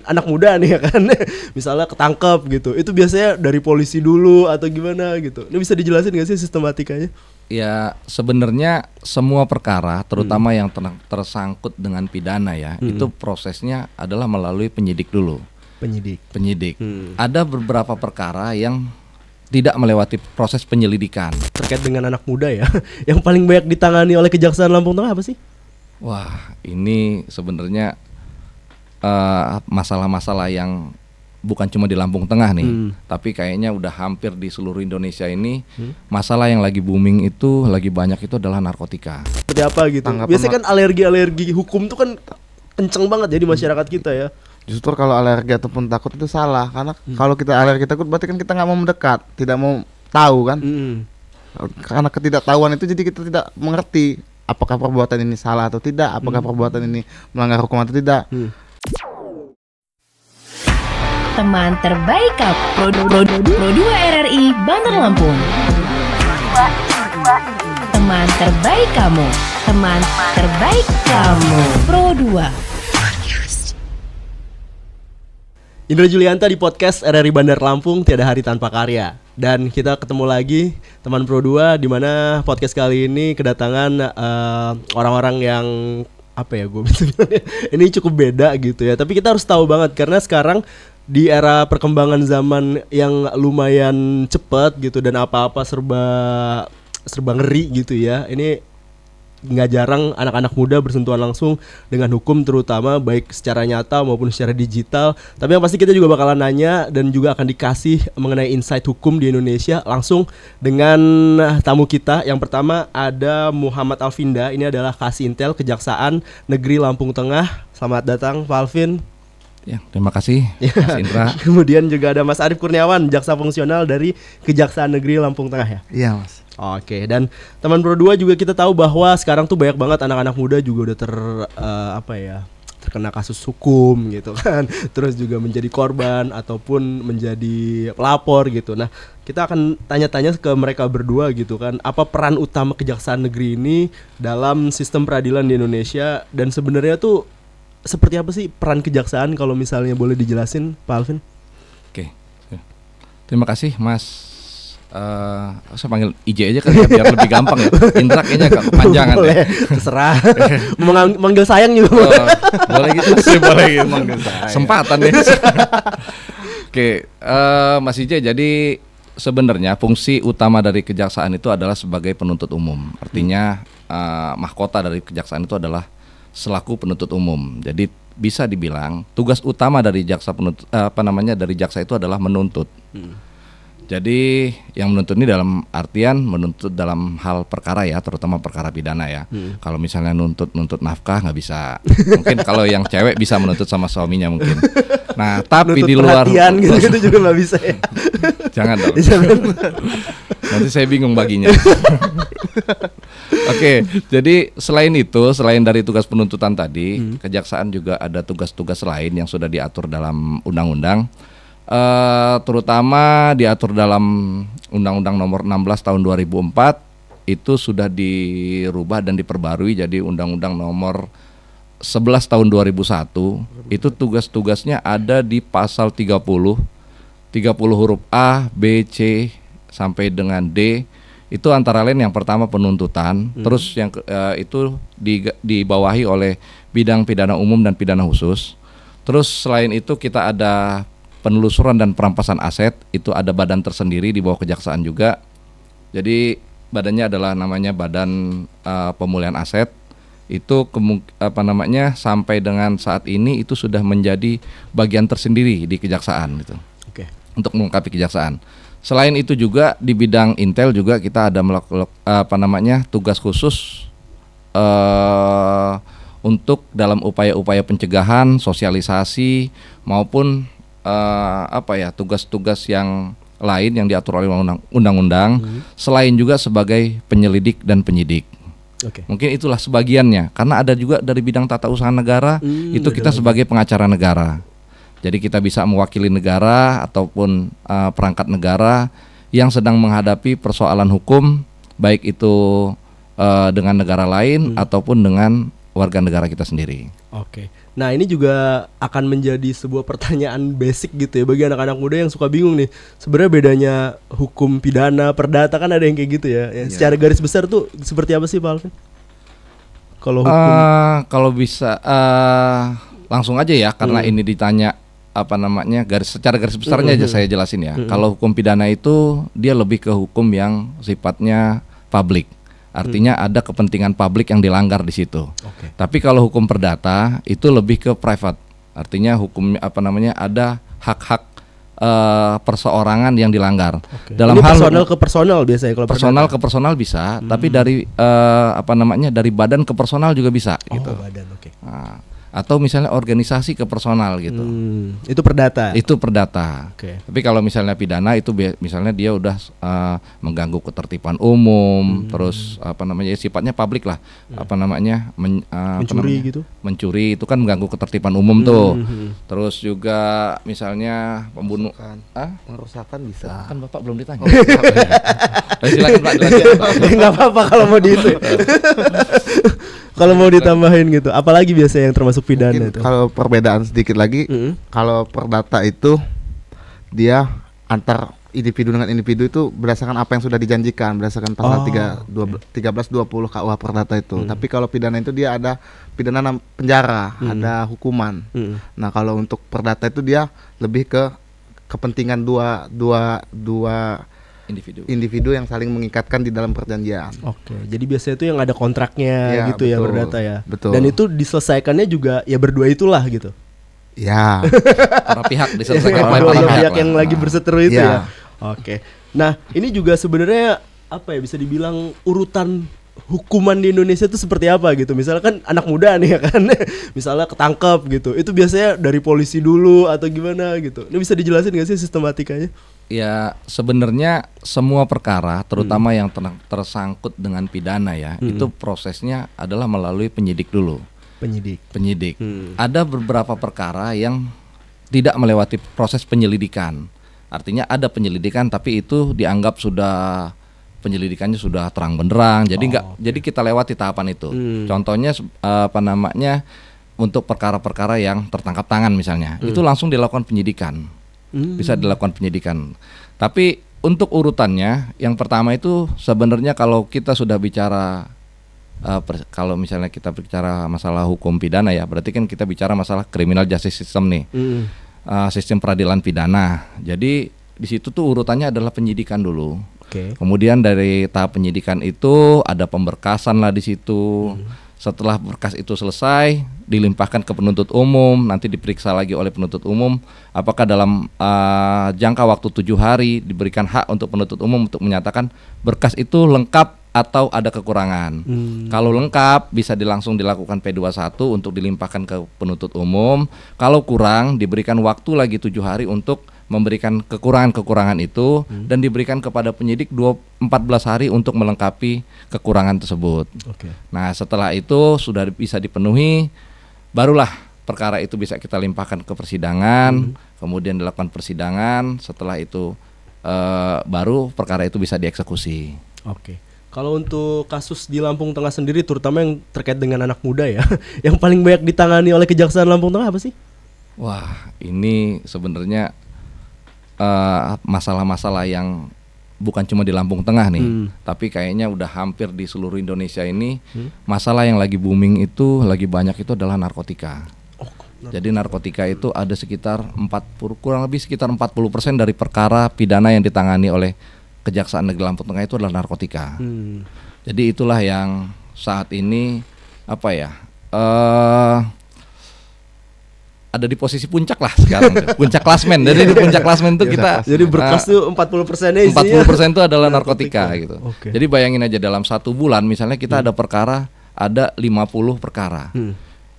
anak muda nih ya kan, misalnya ketangkep gitu, itu biasanya dari polisi dulu atau gimana gitu? Ini bisa dijelasin nggak sih sistematikanya? Ya sebenarnya semua perkara, terutama yang tersangkut dengan pidana ya, itu prosesnya adalah melalui penyidik dulu. Penyidik. Ada beberapa perkara yang tidak melewati proses penyelidikan. Terkait dengan anak muda ya, yang paling banyak ditangani oleh Kejaksaan Lampung Tengah apa sih? Wah, ini sebenarnya masalah-masalah yang bukan cuma di Lampung Tengah nih, tapi kayaknya udah hampir di seluruh Indonesia ini. Masalah yang lagi booming itu, lagi banyak itu adalah narkotika. Seperti apa gitu? Biasanya kan alergi hukum tuh kan kenceng banget jadi masyarakat kita ya. Justru kalau alergi ataupun takut itu salah, karena kalau kita alergi takut berarti kan kita nggak mau mendekat, tidak mau tahu kan. Karena ketidaktahuan itu jadi kita tidak mengerti apakah perbuatan ini salah atau tidak, apakah perbuatan ini melanggar hukum atau tidak. Teman terbaik Pro2 RRI Bandar Lampung. Teman terbaik kamu. Teman terbaik kamu. Pro2. Indra Julianta di podcast RRI Bandar Lampung, tiada hari tanpa karya. Dan kita ketemu lagi teman Pro2, di mana podcast kali ini kedatangan orang-orang yang apa ya, gue bisa bilang ini cukup beda gitu ya. Tapi kita harus tahu banget karena sekarang di era perkembangan zaman yang lumayan cepat gitu dan apa-apa serba ngeri gitu ya. Ini nggak jarang anak-anak muda bersentuhan langsung dengan hukum, terutama baik secara nyata maupun secara digital. Tapi yang pasti kita juga bakalan nanya dan juga akan dikasih mengenai insight hukum di Indonesia langsung dengan tamu kita. Yang pertama ada Muhammad Alvinda. Ini adalah Kasih Intel Kejaksaan Negeri Lampung Tengah. Selamat datang Pak Alvin. Ya, terima kasih Mas Indra. Kemudian juga ada Mas Arief Kurniawan, jaksa fungsional dari Kejaksaan Negeri Lampung Tengah ya. Iya Mas. Oke, dan teman Pro2 juga kita tahu bahwa sekarang tuh banyak banget anak-anak muda juga udah terkena kasus hukum gitu kan. Terus juga menjadi korban ataupun menjadi pelapor gitu. Nah, kita akan tanya-tanya ke mereka berdua gitu kan, apa peran utama Kejaksaan Negeri ini dalam sistem peradilan di Indonesia, dan sebenarnya tuh seperti apa sih peran kejaksaan, kalau misalnya boleh dijelasin Pak Alvin? Oke. Terima kasih Mas. Saya panggil IJ aja kan ya, biar lebih gampang ya. Indra kayaknya agak kepanjangan. Boleh, terserah. Manggil sayang juga boleh gitu sih, boleh gitu manggil sayang. Sempatan ya. Oke, Mas IJ, jadi sebenarnya fungsi utama dari kejaksaan itu adalah sebagai penuntut umum. Artinya mahkota dari kejaksaan itu adalah selaku penuntut umum. Jadi bisa dibilang tugas utama dari jaksa penuntut dari jaksa itu adalah menuntut. Jadi yang menuntut ini dalam artian menuntut dalam hal perkara ya, terutama perkara pidana ya. Kalau misalnya nuntut nafkah nggak bisa. Mungkin kalau yang cewek bisa menuntut sama suaminya mungkin. Nah, tapi di luar gitu juga nggak bisa ya. Jangan dong. Nanti saya bingung baginya. Oke, jadi selain dari tugas penuntutan tadi, kejaksaan juga ada tugas-tugas lain yang sudah diatur dalam undang-undang, terutama diatur dalam Undang-Undang Nomor 16 Tahun 2004. Itu sudah dirubah dan diperbarui jadi Undang-Undang Nomor 11 Tahun 2001. Itu tugas-tugasnya ada di pasal 30 huruf A, B, C sampai dengan D. Itu antara lain yang pertama penuntutan, terus yang itu dibawahi oleh bidang pidana umum dan pidana khusus. Terus selain itu kita ada penelusuran dan perampasan aset, itu ada badan tersendiri di bawah kejaksaan juga. Jadi badannya adalah namanya Badan Pemulihan Aset. Itu sampai dengan saat ini itu sudah menjadi bagian tersendiri di kejaksaan gitu. Oke. Untuk melengkapi kejaksaan. Selain itu juga di bidang intel juga kita ada tugas khusus untuk dalam upaya-upaya pencegahan, sosialisasi maupun tugas-tugas yang lain yang diatur oleh undang-undang. Selain juga sebagai penyelidik dan penyidik. Okay. Mungkin itulah sebagiannya, karena ada juga dari bidang tata usaha negara, itu kita sebagai pengacara negara. Jadi kita bisa mewakili negara ataupun perangkat negara yang sedang menghadapi persoalan hukum, baik itu dengan negara lain ataupun dengan warga negara kita sendiri. Oke. Nah ini juga akan menjadi sebuah pertanyaan basic gitu ya bagi anak-anak muda yang suka bingung nih. Sebenarnya bedanya hukum pidana, perdata kan ada yang kayak gitu ya. Secara garis besar tuh seperti apa sih Pak Alvin? Kalau hukum Kalau bisa langsung aja ya, karena ini ditanya apa namanya secara garis besarnya aja saya jelasin ya. Kalau hukum pidana itu dia lebih ke hukum yang sifatnya publik. Artinya ada kepentingan publik yang dilanggar di situ. Tapi kalau hukum perdata itu lebih ke private. Artinya hukum apa namanya ada hak-hak perseorangan yang dilanggar. Dalam ini hal personal ke personal biasanya kalau personal perdata. ke personal bisa, tapi dari apa namanya dari badan ke personal juga bisa gitu. Badan, Nah, atau misalnya organisasi ke personal gitu. Itu perdata. Itu perdata. Oke. Tapi kalau misalnya pidana itu misalnya dia udah mengganggu ketertiban umum, terus apa namanya sifatnya publik lah. Apa namanya Mencuri gitu. Mencuri itu kan mengganggu ketertiban umum tuh. Terus juga misalnya pembunuh Pengerusakan bisa. kan Bapak belum ditanya. Silakan Pak jelaskan. Nggak apa-apa kalau mau di itu. Kalau mau ditambahin gitu. Apalagi biasanya yang termasuk pidana Mungkin itu. kalau perbedaan sedikit lagi, kalau perdata itu dia antar individu dengan individu itu berdasarkan apa yang sudah dijanjikan, berdasarkan pasal 1320 KUH perdata itu. Tapi kalau pidana itu dia ada pidana penjara, ada hukuman. Nah, kalau untuk perdata itu dia lebih ke kepentingan dua individu yang saling mengikatkan di dalam perjanjian. Oke, jadi biasanya itu yang ada kontraknya Ya, gitu ya betul, perdata ya. betul. Dan itu diselesaikannya juga ya berdua itulah gitu. Ya. Para pihak diselesaikan Yang oleh kedua para pihak pihak yang lah. lagi berseteru itu ya. Ya. Oke. Nah, ini juga sebenarnya apa ya bisa dibilang urutan hukuman di Indonesia itu seperti apa gitu. Misalkan anak muda nih ya kan. Misalnya ketangkep gitu. Itu biasanya dari polisi dulu atau gimana gitu. Ini bisa dijelasin gak sih sistematikanya? Ya sebenarnya semua perkara terutama yang tersangkut dengan pidana ya itu prosesnya adalah melalui penyidik dulu. Penyidik. Ada beberapa perkara yang tidak melewati proses penyelidikan. Artinya ada penyelidikan tapi itu dianggap sudah penyelidikannya sudah terang benderang. Jadi kita lewati tahapan itu. Contohnya apa namanya untuk perkara-perkara yang tertangkap tangan misalnya, itu langsung dilakukan penyidikan. Bisa dilakukan penyidikan. Tapi untuk urutannya yang pertama itu sebenarnya kalau kita sudah bicara kalau misalnya kita bicara masalah hukum pidana ya, berarti kan kita bicara masalah criminal justice system nih. Sistem peradilan pidana. Jadi di situ tuh urutannya adalah penyidikan dulu. Kemudian dari tahap penyidikan itu ada pemberkasan lah di situ. Setelah berkas itu selesai, dilimpahkan ke penuntut umum, nanti diperiksa lagi oleh penuntut umum. Apakah dalam jangka waktu 7 hari diberikan hak untuk penuntut umum untuk menyatakan berkas itu lengkap atau ada kekurangan. Kalau lengkap bisa langsung dilakukan P21 untuk dilimpahkan ke penuntut umum. Kalau kurang diberikan waktu lagi 7 hari untuk memberikan kekurangan-kekurangan itu dan diberikan kepada penyidik 14 hari untuk melengkapi kekurangan tersebut. Nah setelah itu sudah bisa dipenuhi, barulah perkara itu bisa kita limpahkan ke persidangan, kemudian dilakukan persidangan. Setelah itu baru perkara itu bisa dieksekusi. Kalau untuk kasus di Lampung Tengah sendiri, terutama yang terkait dengan anak muda ya, yang paling banyak ditangani oleh Kejaksaan Lampung Tengah apa sih? Wah, ini sebenarnya masalah-masalah yang bukan cuma di Lampung Tengah nih, tapi kayaknya udah hampir di seluruh Indonesia ini. Masalah yang lagi booming itu, lagi banyak itu adalah narkotika. Jadi narkotika itu ada sekitar kurang lebih sekitar 40% dari perkara pidana yang ditangani oleh Kejaksaan Negeri Lampung Tengah itu adalah narkotika. Jadi itulah yang saat ini apa ya? Ada di posisi puncak lah sekarang. Puncak klasmen. Jadi di puncak klasmen tuh kita jadi berkas tuh 40%-nya isinya 40% itu adalah narkotika gitu. Jadi bayangin aja dalam 1 bulan misalnya kita ada perkara ada 50 perkara.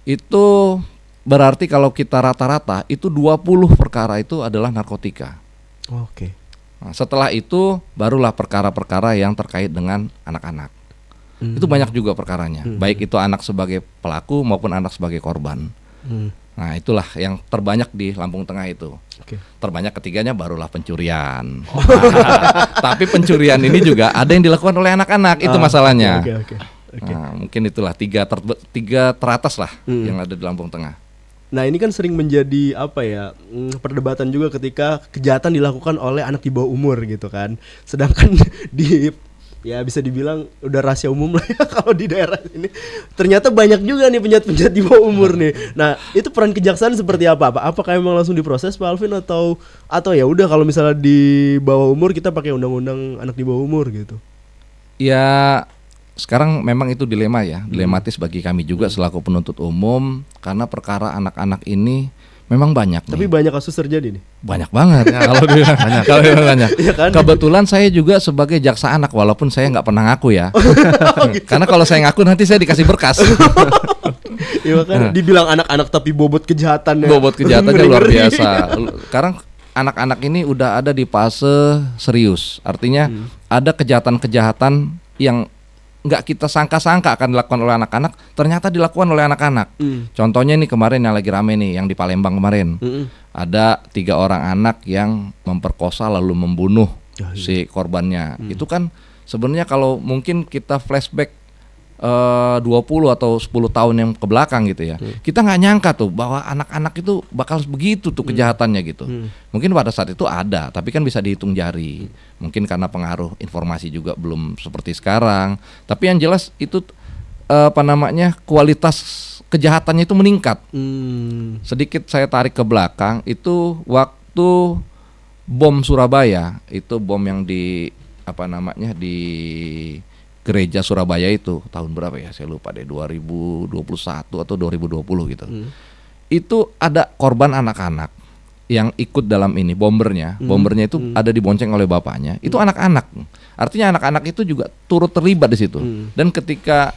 Itu berarti kalau kita rata-rata itu 20 perkara itu adalah narkotika. Nah, setelah itu barulah perkara-perkara yang terkait dengan anak-anak. Itu banyak juga perkaranya. Baik itu anak sebagai pelaku maupun anak sebagai korban. Nah itulah yang terbanyak di Lampung Tengah itu. Terbanyak ketiganya barulah pencurian. Tapi pencurian ini juga ada yang dilakukan oleh anak-anak. Itu masalahnya. Nah, mungkin itulah tiga teratas lah yang ada di Lampung Tengah. Nah ini kan sering menjadi perdebatan juga ketika kejahatan dilakukan oleh anak di bawah umur gitu kan. Sedangkan ya bisa dibilang udah rahasia umum lah ya kalau di daerah ini. Ternyata banyak juga nih penjahat-penjahat di bawah umur nih. Nah itu peran kejaksaan seperti apa? Apakah emang langsung diproses Pak Alvin atau ya udah kalau misalnya di bawah umur kita pakai undang-undang anak di bawah umur gitu? Ya sekarang memang itu dilematis bagi kami juga selaku penuntut umum karena perkara anak-anak ini memang banyak. Tapi banyak kasus terjadi nih. Banyak banget. Kalau banyak. Ya kan? Kebetulan saya juga sebagai jaksa anak walaupun saya nggak pernah ngaku ya. Gitu. Karena kalau saya ngaku nanti saya dikasih berkas. Iya kan dibilang anak-anak tapi bobot kejahatannya. Bobot kejahatannya luar biasa. Sekarang anak-anak ini udah ada di fase serius. Artinya ada kejahatan-kejahatan yang nggak kita sangka-sangka akan dilakukan oleh anak-anak, ternyata dilakukan oleh anak-anak. Contohnya nih kemarin yang lagi rame nih, yang di Palembang kemarin, ada 3 orang anak yang memperkosa lalu membunuh si korbannya. Itu kan sebenarnya kalau mungkin kita flashback 20 atau 10 tahun yang ke belakang gitu ya, kita nggak nyangka tuh bahwa anak-anak itu bakal begitu tuh kejahatannya gitu. Mungkin pada saat itu ada, tapi kan bisa dihitung jari. Mungkin karena pengaruh informasi juga belum seperti sekarang. Tapi yang jelas itu kualitas kejahatannya itu meningkat. Sedikit saya tarik ke belakang, itu waktu bom Surabaya, itu bom yang di di gereja Surabaya itu tahun berapa ya? Saya lupa deh, 2021 atau 2020 gitu. Itu ada korban anak-anak yang ikut dalam ini, bombernya itu ada dibonceng oleh bapaknya. Itu anak-anak. Artinya anak-anak itu juga turut terlibat di situ. Dan ketika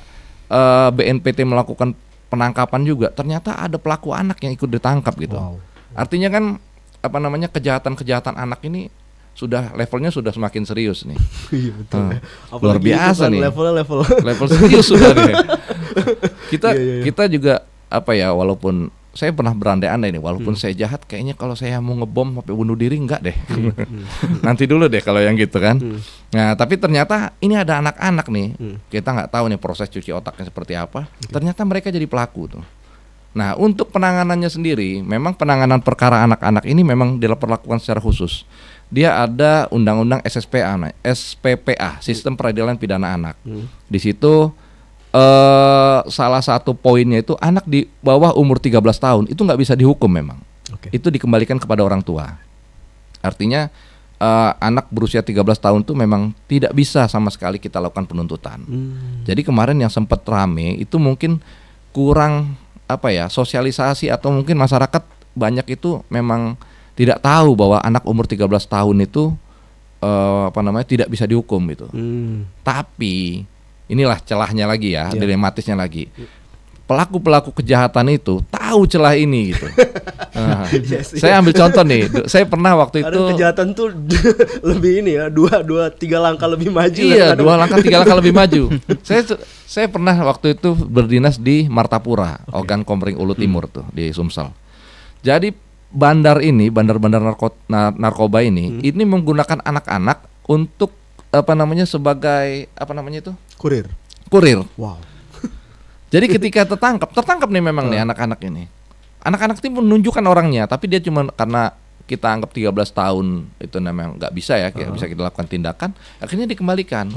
BNPT melakukan penangkapan juga, ternyata ada pelaku anak yang ikut ditangkap gitu. Wow. Artinya kan kejahatan-kejahatan anak ini sudah levelnya sudah semakin serius nih. Iya betul. Luar biasa nih. Level serius sudah nih. Kita juga walaupun saya pernah berandai-andai nih, walaupun saya jahat, kayaknya kalau saya mau ngebom sampai bunuh diri enggak deh. Nanti dulu deh kalau yang gitu kan. Nah, tapi ternyata ini ada anak-anak nih. Kita nggak tahu nih proses cuci otaknya seperti apa. Ternyata mereka jadi pelaku tuh. Nah, untuk penanganannya sendiri, memang penanganan perkara anak-anak ini memang dilakukan secara khusus. Dia ada undang-undang SPPA, Sistem Peradilan Pidana Anak. Di situ salah satu poinnya itu anak di bawah umur 13 tahun itu nggak bisa dihukum memang. Itu dikembalikan kepada orang tua. Artinya anak berusia 13 tahun itu memang tidak bisa sama sekali kita lakukan penuntutan. Jadi kemarin yang sempat rame itu mungkin kurang sosialisasi atau mungkin masyarakat banyak itu memang tidak tahu bahwa anak umur 13 tahun itu tidak bisa dihukum gitu. Tapi inilah celahnya lagi ya, dilematisnya lagi. Pelaku-pelaku kejahatan itu tahu celah ini gitu. Saya ambil contoh nih. Saya pernah waktu itu kejahatan tuh lebih ini ya, 2-3 langkah lebih maju. Iya, 2 langkah 3 langkah lebih maju. Saya pernah waktu itu berdinas di Martapura, Ogan Komering Ulu Timur tuh di Sumsel. Jadi bandar-bandar narkoba ini menggunakan anak-anak untuk sebagai kurir. Wow. Jadi ketika tertangkap nih memang nih anak-anak ini. Anak-anak itu menunjukkan orangnya, tapi dia cuma karena kita anggap 13 tahun itu memang nggak bisa ya, bisa kita lakukan tindakan, akhirnya dikembalikan.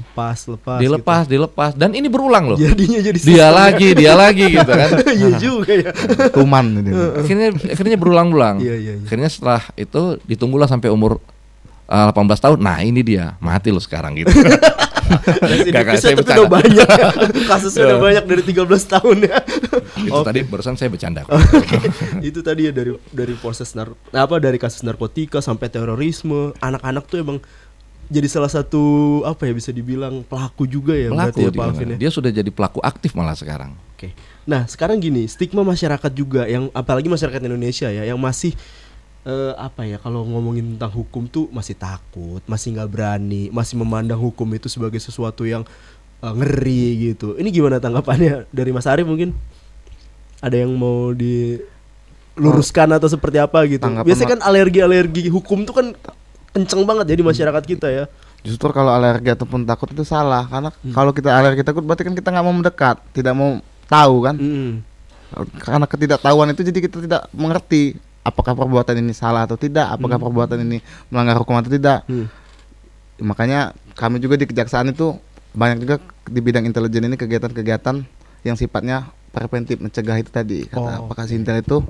Dilepas dan ini berulang loh. Jadinya jadi dia lagi gitu kan. Iya juga ya. Kuman gitu. Akhirnya berulang-ulang. Iya. Akhirnya setelah itu ditunggulah sampai umur 18 tahun. Nah, ini dia, mati lo sekarang gitu. Saya udah banyak kasusnya udah banyak dari 13 tahun ya. Itu tadi barusan saya bercanda. Itu tadi ya dari proses dari kasus narkotika sampai terorisme, anak-anak tuh emang jadi salah satu bisa dibilang pelaku juga ya. Pelaku ya, Pak Alvin, dia sudah jadi pelaku aktif malah sekarang. Oke. Nah, sekarang gini, stigma masyarakat juga yang apalagi masyarakat Indonesia ya yang masih kalau ngomongin tentang hukum tuh masih takut, masih nggak berani, masih memandang hukum itu sebagai sesuatu yang ngeri gitu. Ini gimana tanggapannya dari Mas Arif mungkin? Ada yang mau diluruskan atau seperti apa gitu? Biasanya kan alergi hukum tuh kan kenceng banget jadi masyarakat kita ya. Justru kalau alergi ataupun takut itu salah, karena kalau kita alergi takut berarti kan kita nggak mau mendekat, tidak mau tahu kan. Karena ketidaktahuan itu jadi kita tidak mengerti apakah perbuatan ini salah atau tidak, apakah perbuatan ini melanggar hukum atau tidak. Makanya kami juga di kejaksaan itu banyak juga di bidang intelijen ini kegiatan-kegiatan yang sifatnya preventif, mencegah itu tadi. Kata Pak Kasintel itu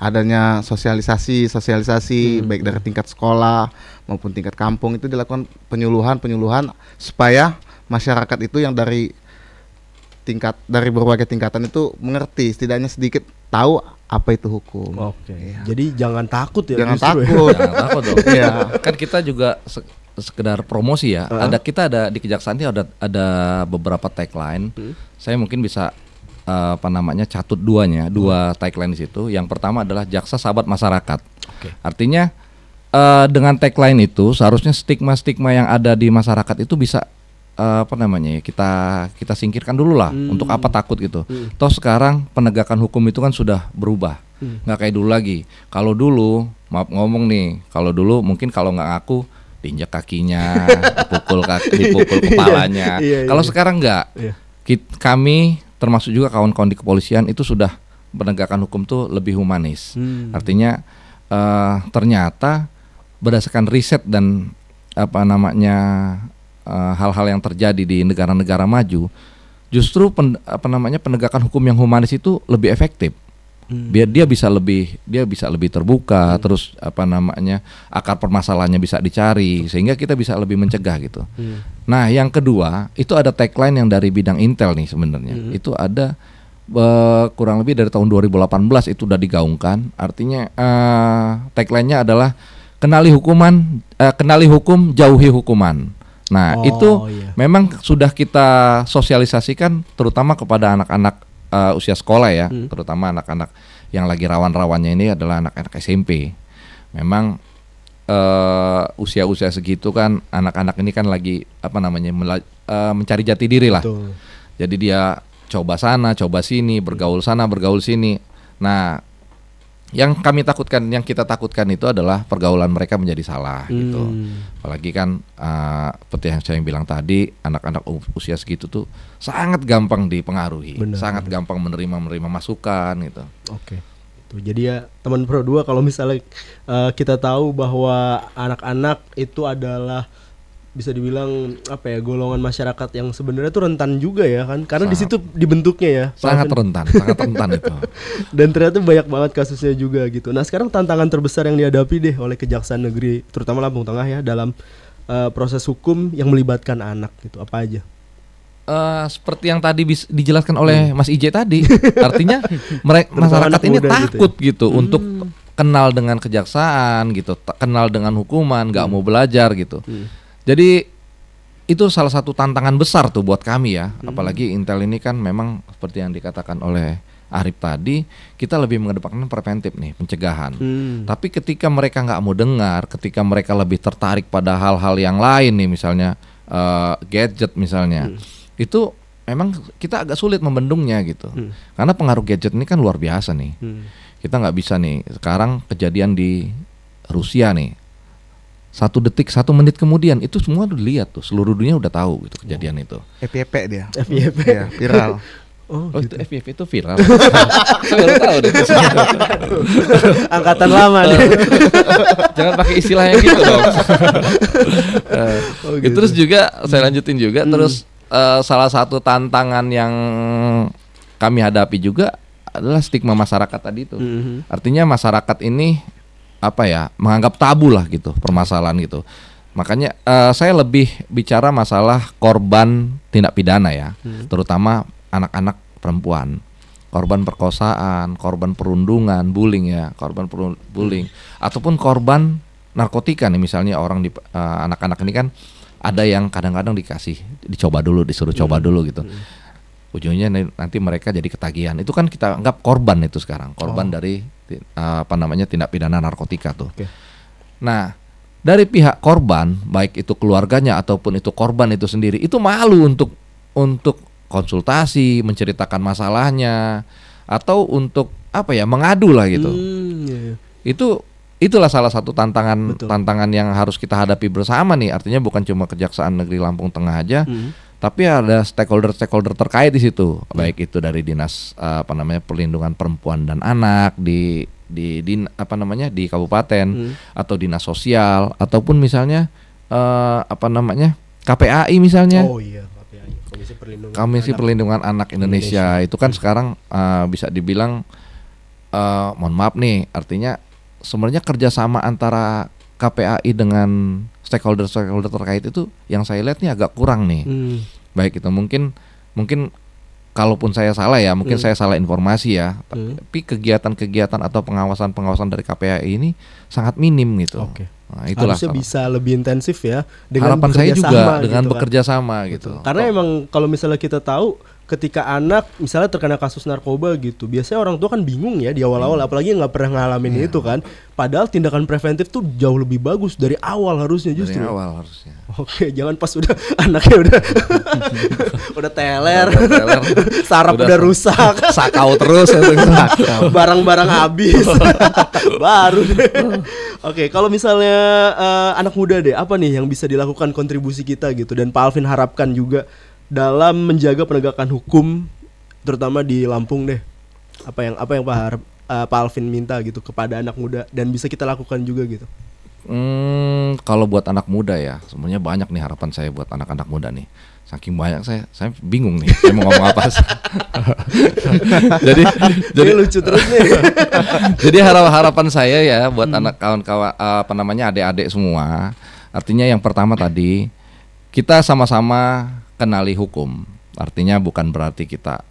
adanya sosialisasi baik dari tingkat sekolah maupun tingkat kampung itu dilakukan penyuluhan supaya masyarakat itu yang dari berbagai tingkatan itu mengerti, setidaknya sedikit tahu apa itu hukum. Oke. Jadi jangan takut ya. Jangan justru takut. Jangan takut dong. Iya. Kan kita juga sekedar promosi ya. Kita ada di Kejaksaan ini ada beberapa tagline. Saya mungkin bisa catut dua tagline di situ. Yang pertama adalah jaksa sahabat masyarakat. Artinya dengan tagline itu seharusnya stigma-stigma yang ada di masyarakat itu bisa kita singkirkan dulu lah. Untuk apa takut gitu. Toh sekarang penegakan hukum itu kan sudah berubah, nggak kayak dulu lagi. Kalau dulu, maaf ngomong nih, kalau dulu mungkin kalau nggak ngaku diinjak kakinya, dipukul kepalanya. Kalau sekarang nggak, kami termasuk juga kawan-kawan di kepolisian itu sudah penegakan hukum tuh lebih humanis. Artinya ternyata berdasarkan riset dan hal-hal yang terjadi di negara-negara maju, justru penegakan hukum yang humanis itu lebih efektif. Biar dia bisa lebih terbuka, terus akar permasalahannya bisa dicari sehingga kita bisa lebih mencegah gitu. Nah, yang kedua itu ada tagline yang dari bidang Intel nih sebenarnya. Itu ada kurang lebih dari tahun 2018 itu udah digaungkan. Artinya tagline-nya adalah kenali hukum, jauhi hukuman. Nah, memang sudah kita sosialisasikan terutama kepada anak-anak usia sekolah ya, terutama anak-anak yang lagi rawan-rawannya ini adalah anak-anak SMP. Memang usia-usia segitu kan anak-anak ini kan lagi mencari jati diri lah. Betul. Jadi dia coba sana, coba sini, bergaul sana, bergaul sini. Nah, yang kita takutkan itu adalah pergaulan mereka menjadi salah gitu. Apalagi kan seperti yang saya bilang tadi, anak-anak usia segitu tuh sangat gampang dipengaruhi, sangat gampang menerima masukan gitu. Oke. Tuh, jadi ya teman Pro 2 kalau misalnya kita tahu bahwa anak-anak itu adalah bisa dibilang golongan masyarakat yang sebenarnya tuh rentan juga ya kan, karena di situ dibentuknya ya sangat rentan itu. Dan ternyata banyak banget kasusnya juga gitu. Nah, sekarang tantangan terbesar yang dihadapi deh oleh Kejaksaan Negeri terutama Lampung Tengah ya dalam proses hukum yang melibatkan anak gitu, apa aja? Seperti yang tadi dijelaskan oleh Mas IJ tadi, artinya masyarakat ini takut gitu untuk kenal dengan kejaksaan gitu, kenal dengan hukuman, nggak mau belajar gitu. Jadi itu salah satu tantangan besar tuh buat kami ya. Apalagi Intel ini kan memang seperti yang dikatakan oleh Arif tadi, kita lebih mengedepankan preventif nih, pencegahan. Tapi ketika mereka nggak mau dengar, ketika mereka lebih tertarik pada hal-hal yang lain nih, misalnya gadget misalnya, itu memang kita agak sulit membendungnya gitu. Karena pengaruh gadget ini kan luar biasa nih. Kita nggak bisa nih, sekarang kejadian di Rusia nih, 1 detik 1 menit kemudian itu semua udah dilihat tuh, seluruh dunia udah tahu gitu kejadian itu. FYP dia. FYP ya, viral. Oh gitu. Itu FYP itu viral. Saya baru tahu deh. Angkatan lama nih. Jangan pakai istilah yang gitu dong. Gitu. Terus juga saya lanjutin juga terus salah satu tantangan yang kami hadapi juga adalah stigma masyarakat tadi itu. Artinya masyarakat ini menganggap tabu lah gitu permasalahan gitu. Makanya saya lebih bicara masalah korban tindak pidana ya, terutama anak-anak perempuan, korban perkosaan, korban perundungan, bullying ya, bullying ataupun korban narkotika nih, misalnya orang anak-anak ini kan ada yang kadang-kadang dicoba dulu, disuruh coba dulu gitu. Ujungnya nanti mereka jadi ketagihan. Itu kan kita anggap korban itu sekarang, korban dari tindak pidana narkotika tuh. Nah, dari pihak korban, baik itu keluarganya ataupun itu korban itu sendiri, itu malu untuk konsultasi, menceritakan masalahnya, atau untuk mengadu lah gitu. Itulah salah satu tantangan yang harus kita hadapi bersama nih. Artinya bukan cuma Kejaksaan Negeri Lampung Tengah aja, Tapi ada stakeholder terkait di situ, baik itu dari dinas perlindungan perempuan dan anak di di kabupaten atau dinas sosial ataupun misalnya KPAI misalnya. Oh iya, KPAI, Komisi Perlindungan Anak Indonesia. Itu kan sekarang bisa dibilang mohon maaf nih, artinya sebenarnya kerjasama antara KPAI dengan stakeholder terkait itu yang saya lihat nih agak kurang nih. Baik itu mungkin kalaupun saya salah ya, mungkin saya salah informasi ya. Tapi kegiatan-kegiatan atau pengawasan dari KPAI ini sangat minim gitu. Oke. Nah, itulah harusnya bisa lebih intensif ya dengan harapan saya juga sama, dengan gitu bekerja sama gitu. Karena emang kalau misalnya kita tahu ketika anak misalnya terkena kasus narkoba gitu, biasanya orang tua kan bingung ya di awal-awal, apalagi nggak pernah ngalamin itu kan. Padahal tindakan preventif tuh jauh lebih bagus dari awal harusnya justru. Dari awal harusnya. Oke, jangan pas udah anaknya udah teler, saraf udah rusak, sakau terus, barang-barang habis, baru deh. Oke, kalau misalnya anak muda deh, apa nih yang bisa dilakukan kontribusi kita gitu, dan Pak Alvin harapkan juga dalam menjaga penegakan hukum terutama di Lampung deh. Apa yang Pak Alvin minta gitu kepada anak muda dan bisa kita lakukan juga gitu. Kalau buat anak muda ya, sebenarnya banyak nih harapan saya buat anak-anak muda nih. Saking banyak saya bingung nih saya mau ngomong apa. jadi lucu terus nih. Jadi harapan saya ya buat anak kawan-kawan adik-adik semua. Artinya yang pertama tadi kita sama-sama kenali hukum. Artinya bukan berarti kita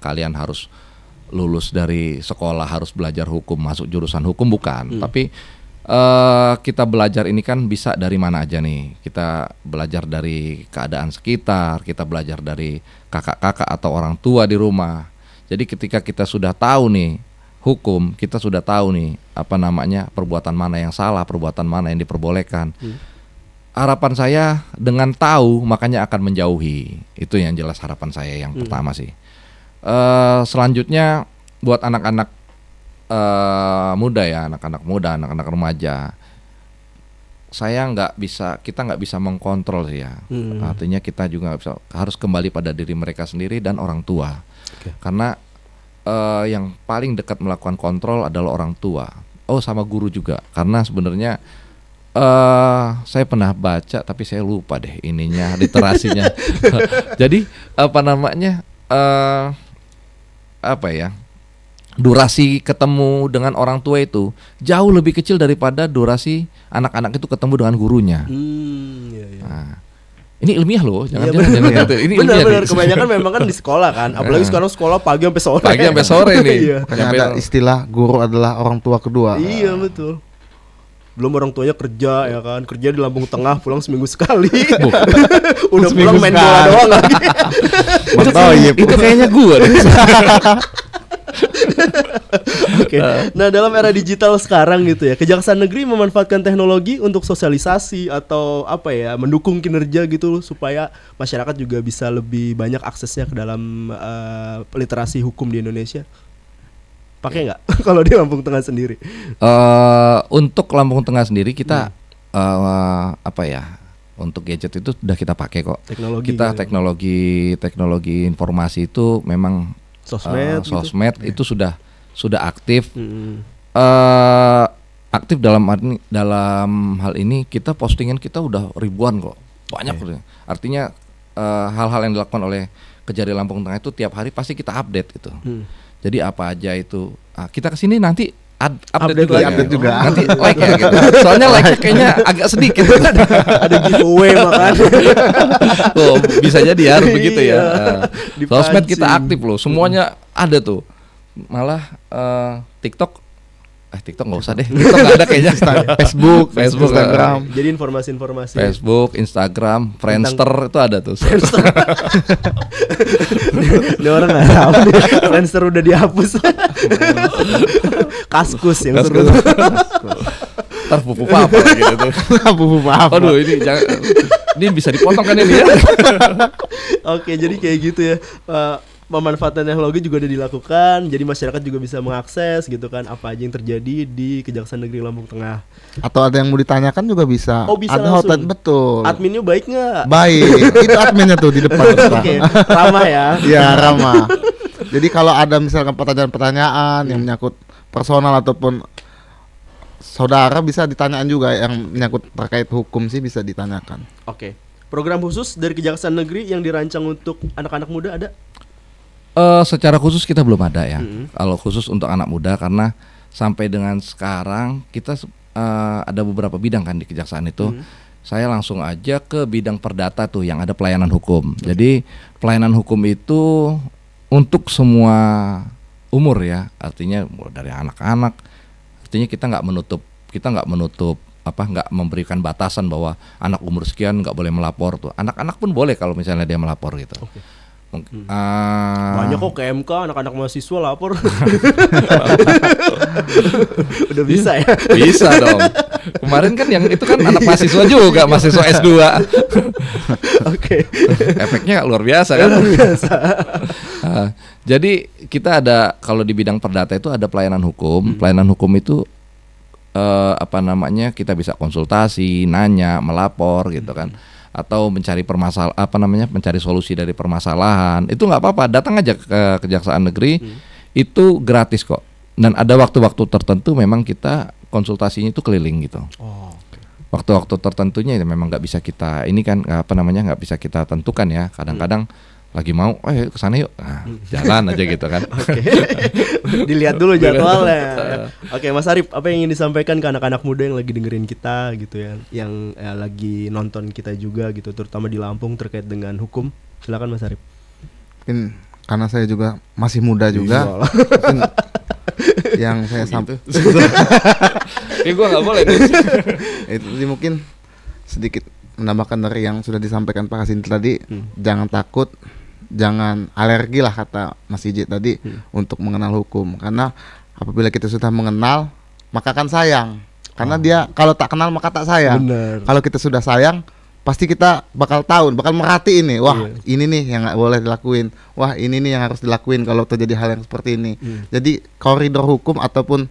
kalian harus lulus dari sekolah harus belajar hukum, masuk jurusan hukum, bukan. Tapi kita belajar ini kan bisa dari mana aja nih. Kita belajar dari keadaan sekitar, kita belajar dari kakak-kakak atau orang tua di rumah. Jadi ketika kita sudah tahu nih hukum, kita sudah tahu nih perbuatan mana yang salah, perbuatan mana yang diperbolehkan. Harapan saya dengan tahu makanya akan menjauhi. Itu yang jelas harapan saya yang pertama sih. Selanjutnya buat anak-anak muda ya, anak-anak muda, anak-anak remaja, kita nggak bisa mengkontrol sih ya. Artinya kita juga harus kembali pada diri mereka sendiri dan orang tua. Karena yang paling dekat melakukan kontrol adalah orang tua. Sama guru juga. Karena sebenarnya saya pernah baca tapi saya lupa deh ininya literasinya. Jadi durasi ketemu dengan orang tua itu jauh lebih kecil daripada durasi anak-anak itu ketemu dengan gurunya. Nah, ini ilmiah loh, jangan ini benar. Kebanyakan memang kan di sekolah kan, apalagi sekarang sekolah pagi sampai sore. Pagi sampai sore nih. Ada istilah guru adalah orang tua kedua. Iya betul. Belum orang tuanya kerja ya kan, kerja di Lampung Tengah, pulang seminggu sekali. Udah pulang main bola doang lagi. Itu kayaknya gua deh. Oke. Nah, dalam era digital sekarang gitu ya, Kejaksaan Negeri memanfaatkan teknologi untuk sosialisasi atau mendukung kinerja gitu supaya masyarakat juga bisa lebih banyak aksesnya ke dalam literasi hukum di Indonesia. Pakai nggak kalau di Lampung Tengah sendiri? Untuk Lampung Tengah sendiri kita untuk gadget itu sudah kita pakai kok. Teknologi informasi itu memang sosmed itu sudah aktif. Aktif dalam hal ini kita postingan kita udah ribuan kok, banyak. Artinya hal-hal yang dilakukan oleh Kejari Lampung Tengah itu tiap hari pasti kita update itu. Jadi apa aja itu kita kesini nanti update juga. Nanti like ya gitu. Soalnya like kayaknya agak sedikit. Ada giveaway makan. Bisa jadi harus begitu ya. Sosmed kita aktif loh, semuanya ada tuh. Malah TikTok nggak usah deh. TikTok nggak ada kayaknya. Facebook, Instagram. Jadi informasi-informasi. Facebook, Instagram, Friendster itu ada tuh. Ini orang nggak tahu nih. Friendster udah dihapus. Kaskus yang seru. Ntar pupu apa gitu tuh. Pupu apa? Aduh ini bisa dipotong kan ini ya. Oke, jadi kayak gitu ya. pemanfaatan teknologi juga udah dilakukan, jadi masyarakat juga bisa mengakses gitu kan apa aja yang terjadi di Kejaksaan Negeri Lampung Tengah. Atau ada yang mau ditanyakan juga bisa. Oh, bisa ada langsung. hotline, betul. Adminnya baik nggak? Baik. Itu adminnya tuh di depan. Oke, ramah ya. Ya, ramah. Jadi kalau ada misalkan pertanyaan-pertanyaan yang menyangkut personal ataupun saudara, bisa ditanyakan juga. Yang menyangkut terkait hukum sih bisa ditanyakan. Oke. Program khusus dari Kejaksaan Negeri yang dirancang untuk anak-anak muda ada? Secara khusus kita belum ada ya. Kalau khusus untuk anak muda, karena sampai dengan sekarang kita ada beberapa bidang kan di kejaksaan itu. Saya langsung aja ke bidang perdata tuh yang ada pelayanan hukum. Jadi pelayanan hukum itu untuk semua umur ya. Artinya mulai dari anak-anak. Artinya kita nggak menutup nggak memberikan batasan bahwa anak umur sekian nggak boleh melapor tuh. Anak-anak pun boleh kalau misalnya dia melapor gitu. Okay. Banyak kok ke MK anak-anak mahasiswa lapor. Udah bisa ya? Bisa dong. Kemarin kan yang itu kan anak mahasiswa juga, mahasiswa S2. Oke. Efeknya luar biasa kan? Luar biasa. Jadi kita ada, kalau di bidang perdata itu ada pelayanan hukum. Pelayanan hukum itu kita bisa konsultasi, nanya, melapor gitu kan. Atau mencari mencari solusi dari permasalahan. Itu nggak apa-apa, datang aja ke Kejaksaan Negeri. Itu gratis kok. Dan ada waktu-waktu tertentu memang kita konsultasinya itu keliling gitu. Waktu-waktu tertentunya ya memang nggak bisa kita nggak bisa kita tentukan ya. Kadang-kadang lagi mau, kesana yuk, jalan aja gitu kan. Oke. Dilihat dulu jadwalnya. Oke, Mas Arif, apa yang ingin disampaikan ke anak-anak muda yang lagi dengerin kita gitu ya, yang lagi nonton kita juga gitu, terutama di Lampung terkait dengan hukum? Silakan Mas Arif. Mungkin karena saya juga masih muda juga. Mungkin yang saya sampaikan. Gue nggak boleh. Itu mungkin sedikit menambahkan dari yang sudah disampaikan Pak Hasin tadi. Jangan takut. Jangan alergi lah kata Mas Ijit tadi untuk mengenal hukum, karena apabila kita sudah mengenal maka akan sayang, karena dia kalau tak kenal maka tak sayang. Bener. Kalau kita sudah sayang pasti kita bakal tahu, bakal merhatiin nih, wah ini nih yang nggak boleh dilakuin, wah ini nih yang harus dilakuin kalau terjadi hal yang seperti ini. Jadi koridor hukum ataupun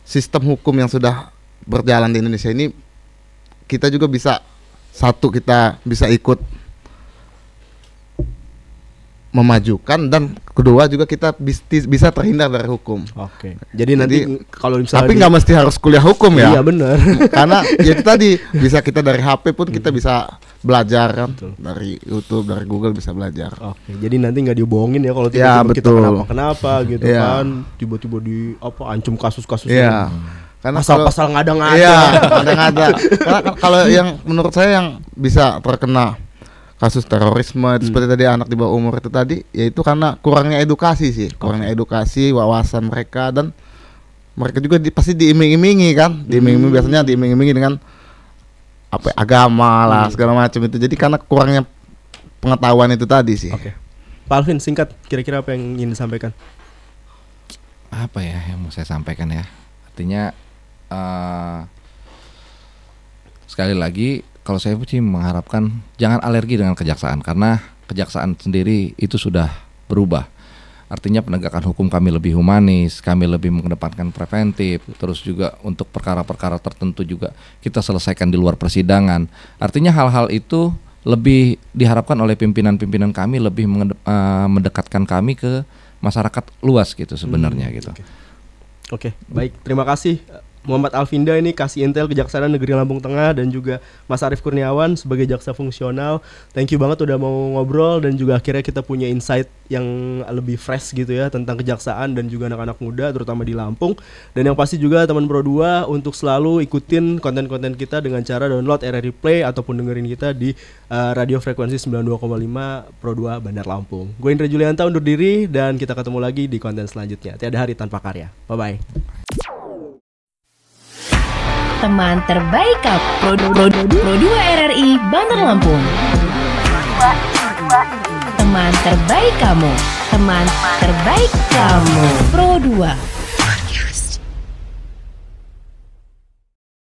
sistem hukum yang sudah berjalan di Indonesia ini, kita juga bisa kita bisa ikut memajukan, dan kedua juga kita bisa terhindar dari hukum. Oke. Jadi nanti kalau misalnya tapi nggak mesti harus kuliah hukum ya. Iya benar. Karena ya itu tadi bisa kita dari HP pun kita bisa belajar kan. Betul. Dari YouTube, dari Google bisa belajar. Oke. Jadi nanti nggak dibohongin ya kalau tiba-tiba kita kenapa gitu kan. Tiba-tiba ancam kasus-kasus. Iya. Karena pasal-pasal ngada-ngada. Iya, ngada-ngada. Karena kalau yang menurut saya yang bisa terkena kasus terorisme itu seperti tadi anak di bawah umur itu tadi, yaitu karena kurangnya edukasi sih, kurangnya edukasi, wawasan mereka, dan mereka juga pasti diiming-imingi kan, biasanya diiming-imingi dengan agama lah segala macam itu. Jadi karena kurangnya pengetahuan itu tadi sih. Oke. Pak Alvin, singkat kira-kira apa yang ingin disampaikan? Apa ya yang mau saya sampaikan ya? Artinya sekali lagi, kalau saya sih mengharapkan jangan alergi dengan kejaksaan, karena kejaksaan sendiri itu sudah berubah. Artinya penegakan hukum kami lebih humanis, kami lebih mengedepankan preventif, terus juga untuk perkara-perkara tertentu juga kita selesaikan di luar persidangan. Artinya hal-hal itu lebih diharapkan oleh pimpinan-pimpinan kami, lebih mendekatkan kami ke masyarakat luas gitu sebenarnya gitu. Oke, baik, terima kasih Muhammad Alvinda ini kasih intel Kejaksaan Negeri Lampung Tengah, dan juga Mas Arif Kurniawan sebagai jaksa fungsional. Thank you banget udah mau ngobrol, dan juga akhirnya kita punya insight yang lebih fresh gitu ya tentang kejaksaan dan juga anak-anak muda terutama di Lampung. Dan yang pasti juga teman Pro 2 untuk selalu ikutin konten-konten kita dengan cara download RRI Play ataupun dengerin kita di radio frekuensi 92,5 Pro 2 Bandar Lampung. Gue Indra Julianta undur diri, dan kita ketemu lagi di konten selanjutnya. Tiada hari tanpa karya. Bye-bye. Teman terbaik Pro 2 RRI Bandar Lampung. Teman terbaik kamu. Teman terbaik kamu. Pro 2.